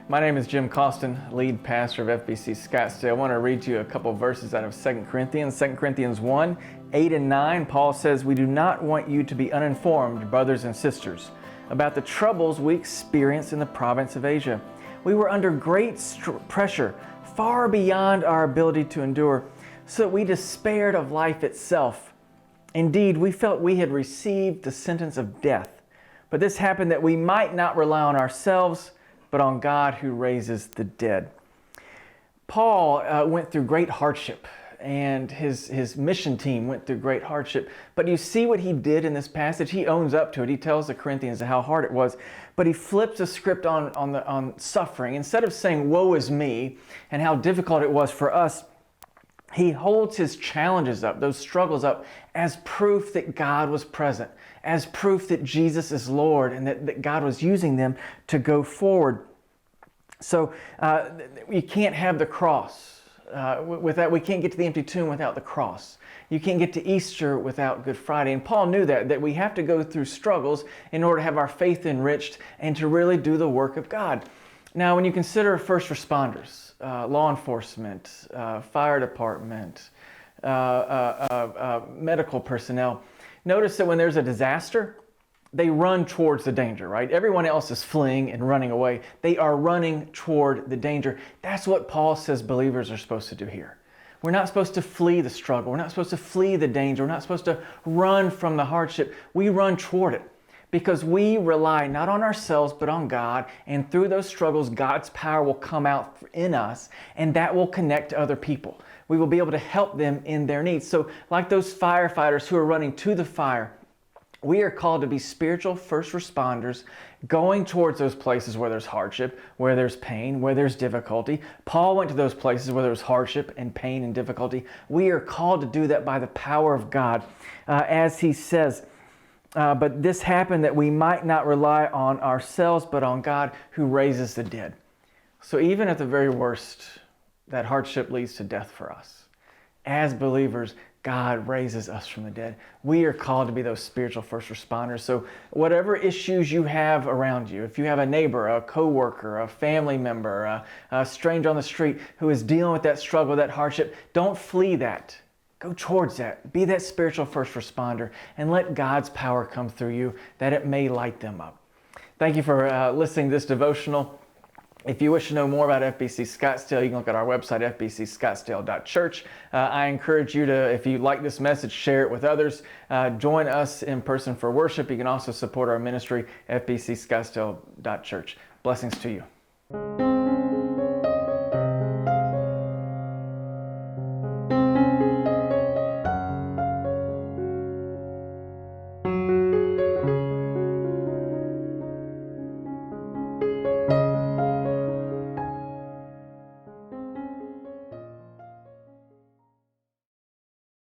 My name is Jim Coston, lead pastor of FBC Scottsdale. I want to read to you a couple verses out of 2 Corinthians. 2 Corinthians 1, 8 and 9, Paul says, "We do not want you to be uninformed, brothers and sisters, about the troubles we experienced in the province of Asia. We were under great pressure, far beyond our ability to endure, so that we despaired of life itself. Indeed, we felt we had received the sentence of death. But this happened that we might not rely on ourselves, but on God who raises the dead." Paul went through great hardship, and his mission team went through great hardship. But you see what he did in this passage? He owns up to it. He tells the Corinthians how hard it was, but he flips the script on suffering. Instead of saying, "Woe is me," and how difficult it was for us, he holds his challenges up, those struggles up, as proof that God was present, as proof that Jesus is Lord, and that God was using them to go forward. So you can't have the cross. We can't get to the empty tomb without the cross. You can't get to Easter without Good Friday. And Paul knew that we have to go through struggles in order to have our faith enriched and to really do the work of God. Now, when you consider first responders, law enforcement, fire department, medical personnel, notice that when there's a disaster, they run towards the danger, right? Everyone else is fleeing and running away. They are running toward the danger. That's what Paul says believers are supposed to do here. We're not supposed to flee the struggle. We're not supposed to flee the danger. We're not supposed to run from the hardship. We run toward it because we rely not on ourselves, but on God. And through those struggles, God's power will come out in us, and that will connect to other people. We will be able to help them in their needs. So like those firefighters who are running to the fire, we are called to be spiritual first responders, going towards those places where there's hardship, where there's pain, where there's difficulty. Paul went to those places where there's hardship and pain and difficulty. We are called to do that by the power of God, as he says. But this happened that we might not rely on ourselves, but on God who raises the dead. So even at the very worst, that hardship leads to death for us. As believers, God raises us from the dead. We are called to be those spiritual first responders. So whatever issues you have around you, if you have a neighbor, a coworker, a family member, a stranger on the street who is dealing with that struggle, that hardship, don't flee that. Go towards that. Be that spiritual first responder and let God's power come through you that it may light them up. Thank you for listening to this devotional. If you wish to know more about FBC Scottsdale, you can look at our website, FBCScottsdale.church. I encourage you to, if you like this message, share it with others. Join us in person for worship. You can also support our ministry, FBCScottsdale.church. Blessings to you.